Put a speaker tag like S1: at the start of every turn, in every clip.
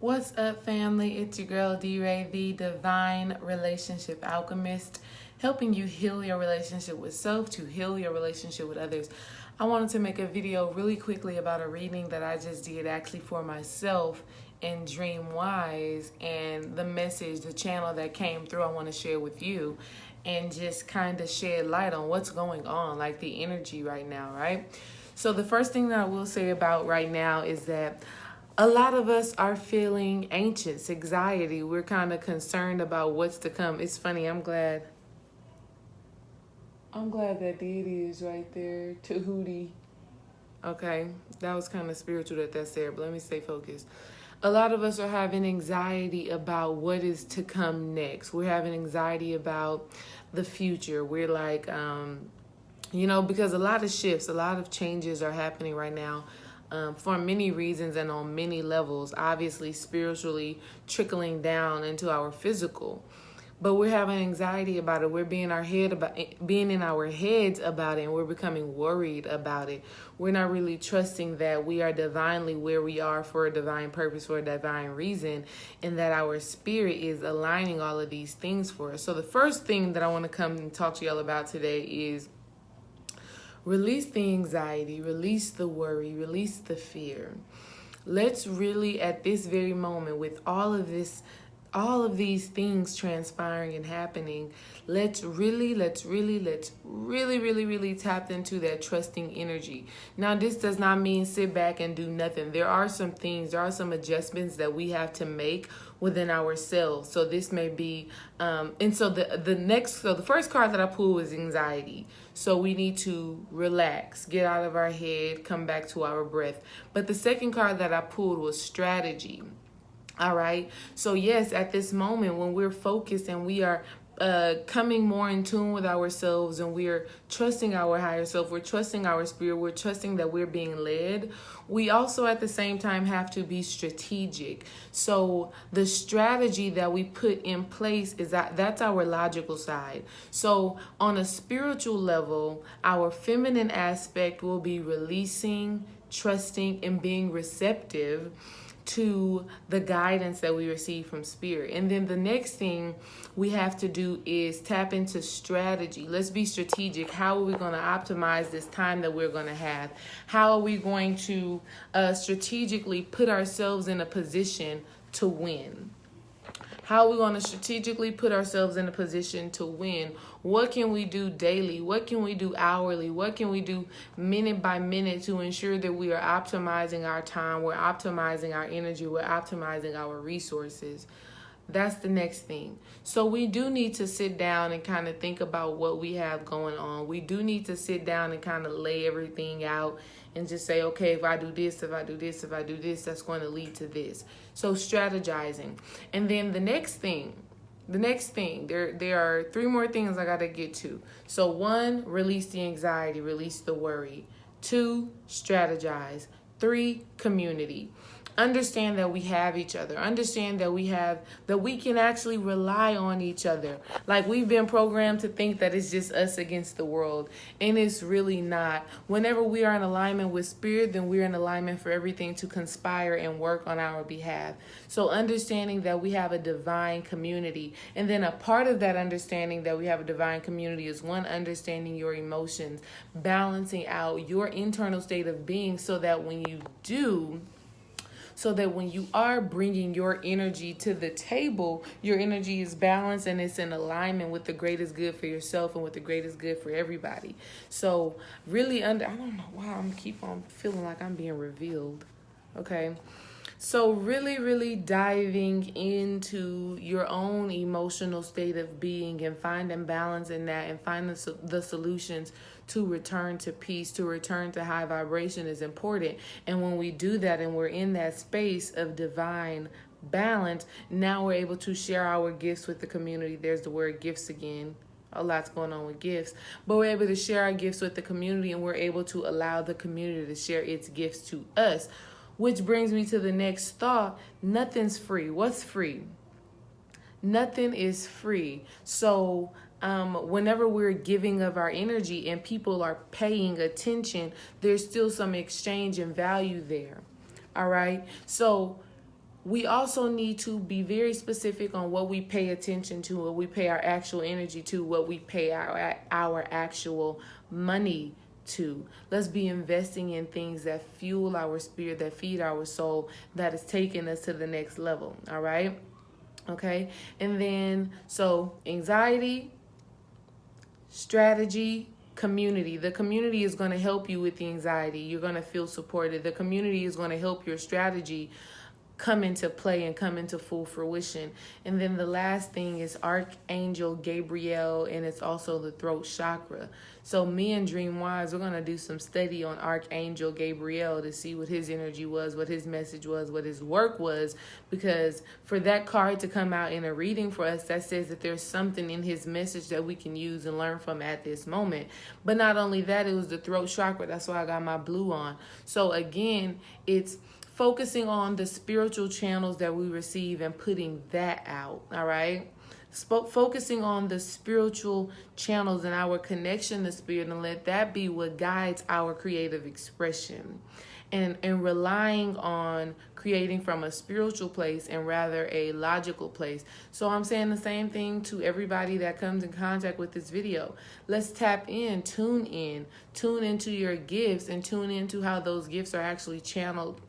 S1: What's up, family? It's your girl D-Ray, the Divine Relationship Alchemist, helping you heal your relationship with self to heal your relationship with others. I wanted to make a video really quickly about a reading that I just did actually for myself in Dream Wise, and the message, the channel that came through, I want to share with you and just kind of shed light on what's going on, like the energy right now, right? So the first thing that I will say about right now is that a lot of us are feeling anxious, anxiety. We're kind of concerned about what's to come. It's funny, I'm glad that deity is right there, Tahuti. Okay, that was kind of spiritual that's there, but let me stay focused. A lot of us are having anxiety about what is to come next. We're having anxiety about the future. We're like, because a lot of shifts, a lot of changes are happening right now. For many reasons and on many levels, obviously spiritually trickling down into our physical. But we're having anxiety about it. We're being in our heads about it, and we're becoming worried about it. We're not really trusting that we are divinely where we are for a divine purpose, for a divine reason, and that our spirit is aligning all of these things for us. So the first thing that I want to come and talk to y'all about today is release the anxiety, release the worry, release the fear. Let's really, at this very moment, with all of these things transpiring and happening, let's really tap into that trusting energy. Now, this does not mean sit back and do nothing. There are some adjustments that we have to make within ourselves. So this may be, the first card that I pulled was anxiety. So we need to relax, get out of our head, come back to our breath. But the second card that I pulled was strategy. All right. So yes, at this moment when we're focused and we are coming more in tune with ourselves, and we're trusting our higher self, we're trusting our spirit, we're trusting that we're being led, we also at the same time have to be strategic. So the strategy that we put in place is that's our logical side. So on a spiritual level, our feminine aspect will be releasing, trusting, and being receptive to the guidance that we receive from spirit. And then the next thing we have to do is tap into strategy. Let's be strategic. How are we going to optimize this time that we're going to have? How are we going to strategically put ourselves in a position to win? How are we going to strategically put ourselves in a position to win? What can we do daily? What can we do hourly? What can we do minute by minute to ensure that we are optimizing our time, we're optimizing our energy, we're optimizing our resources? That's the next thing. So we do need to sit down and kind of think about what we have going on. We do need to sit down and kind of lay everything out and just say, okay, if I do this, that's going to lead to this. So strategizing. And then the next thing, there are three more things I got to get to. So 1, release the anxiety, release the worry. 2, strategize. 3, community. Understand that we have each other. Understand that we can actually rely on each other. Like, we've been programmed to think that it's just us against the world, and it's really not. Whenever we are in alignment with spirit, then we're in alignment for everything to conspire and work on our behalf. So understanding that we have a divine community, and then a part of that understanding that we have a divine community is 1, understanding your emotions, balancing out your internal state of being so that when you are bringing your energy to the table, your energy is balanced and it's in alignment with the greatest good for yourself and with the greatest good for everybody. So really I don't know why I'm keep on feeling like I'm being revealed. Okay. So really diving into your own emotional state of being and finding balance in that, and finding the solutions to return to peace, to return to high vibration is important. And when we do that and we're in that space of divine balance, now we're able to share our gifts with the community. There's the word gifts again. A lot's going on with gifts, but we're able to share our gifts with the community, and we're able to allow the community to share its gifts to us. Which brings me to the next thought. Nothing's free. What's free? Nothing is free. So whenever we're giving of our energy and people are paying attention, there's still some exchange and value there. All right. So we also need to be very specific on what we pay attention to, what we pay our actual energy to, what we pay our actual money to. Let's be investing in things that fuel our spirit, that feed our soul, that is taking us to the next level. All right. Okay. And then, so anxiety, strategy, community. The community is going to help you with the anxiety. You're going to feel supported. The community is going to help your strategy come into play and come into full fruition. And then the last thing is Archangel Gabriel, and it's also the throat chakra. So me and Dream Wise, we're going to do some study on Archangel Gabriel to see what his energy was, what his message was, what his work was, because for that card to come out in a reading for us, that says that there's something in his message that we can use and learn from at this moment. But not only that, it was the throat chakra. That's why I got my blue on. So again, it's focusing on the spiritual channels that we receive and putting that out, all right? Focusing on the spiritual channels and our connection to spirit, and let that be what guides our creative expression. And relying on creating from a spiritual place and rather a logical place. So I'm saying the same thing to everybody that comes in contact with this video. Let's tap in, tune into your gifts, and tune into how those gifts are actually channeled,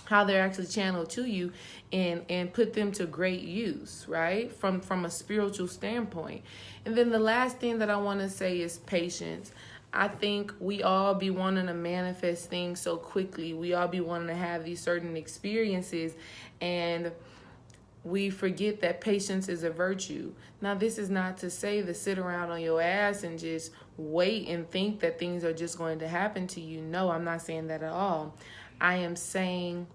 S1: how they're actually channeled to you, and put them to great use, right? From a spiritual standpoint. And then the last thing that I want to say is patience. I think we all be wanting to manifest things so quickly. We all be wanting to have these certain experiences, and we forget that patience is a virtue. Now, this is not to say to sit around on your ass and just wait and think that things are just going to happen to you. No, I'm not saying that at all. I am saying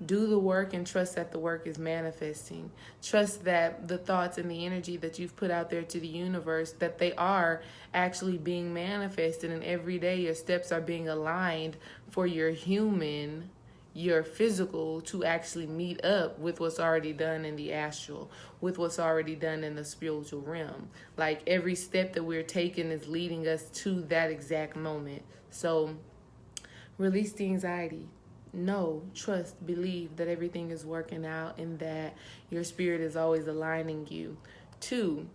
S1: do the work and trust that the work is manifesting. Trust that the thoughts and the energy that you've put out there to the universe, that they are actually being manifested, and every day your steps are being aligned for your human, your physical, to actually meet up with what's already done in the astral, with what's already done in the spiritual realm. Like every step that we're taking is leading us to that exact moment. So release the anxiety. Know, trust, believe that everything is working out and that your spirit is always aligning you. 2,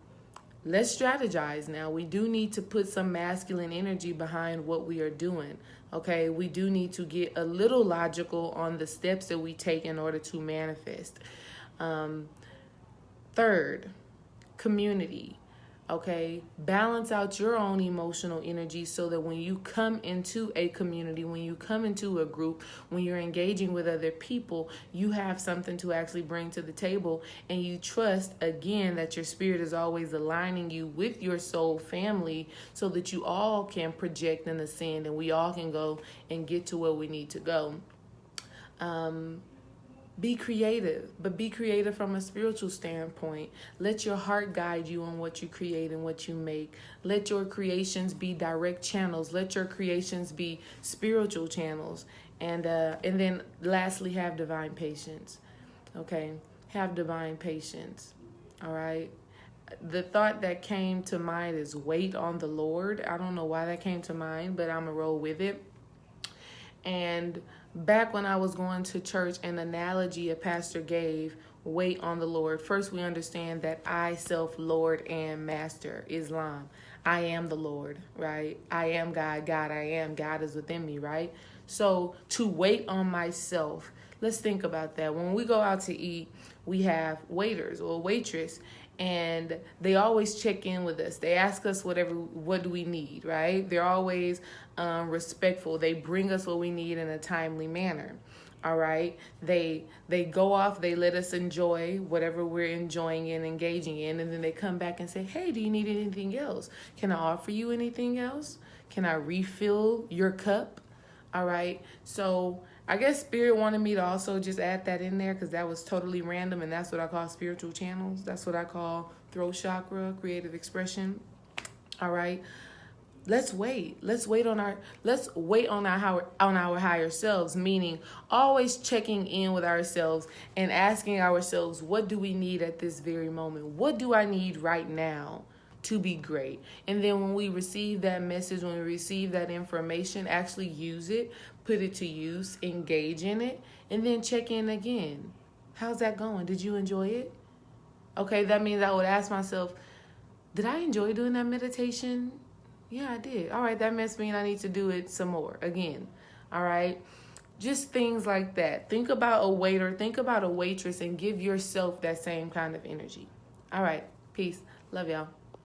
S1: let's strategize now. We do need to put some masculine energy behind what we are doing. Okay, we do need to get a little logical on the steps that we take in order to manifest. 3rd, community. Okay, balance out your own emotional energy so that when you come into a community, when you come into a group, when you're engaging with other people, you have something to actually bring to the table, and you trust again that your spirit is always aligning you with your soul family so that you all can project and ascend, and we all can go and get to where we need to go. Be creative, but be creative from a spiritual standpoint. Let your heart guide you on what you create and what you make. Let your creations be direct channels. Let your creations be spiritual channels. And then lastly, have divine patience. Okay, have divine patience. All right. The thought that came to mind is wait on the Lord. I don't know why that came to mind, but I'm gonna roll with it. And back when I was going to church, an analogy a pastor gave, wait on the Lord. First, we understand that I, self, Lord, and Master, Islam. I am the Lord, right? I am God. God, I am. God is within me, right? So to wait on myself, let's think about that. When we go out to eat, we have waiters or waitress, and they always check in with us. They ask us what do we need, right? They're always respectful. They bring us what we need in a timely manner. All right. They go off. They let us enjoy whatever we're enjoying and engaging in, and then they come back and say, "Hey, do you need anything else? Can I offer you anything else? Can I refill your cup?" All right. So I guess Spirit wanted me to also just add that in there because that was totally random, and that's what I call spiritual channels. That's what I call throat chakra, creative expression. All right. Let's wait. Let's wait on our higher selves, meaning always checking in with ourselves and asking ourselves, what do we need at this very moment? What do I need right now to be great? And then when we receive that message, when we receive that information, actually use it, put it to use, engage in it, and then check in again. How's that going? Did you enjoy it? Okay, that means I would ask myself, did I enjoy doing that meditation? Yeah, I did. All right, that must mean I need to do it some more again. All right. Just things like that. Think about a waiter, think about a waitress, and give yourself that same kind of energy. All right. Peace. Love y'all.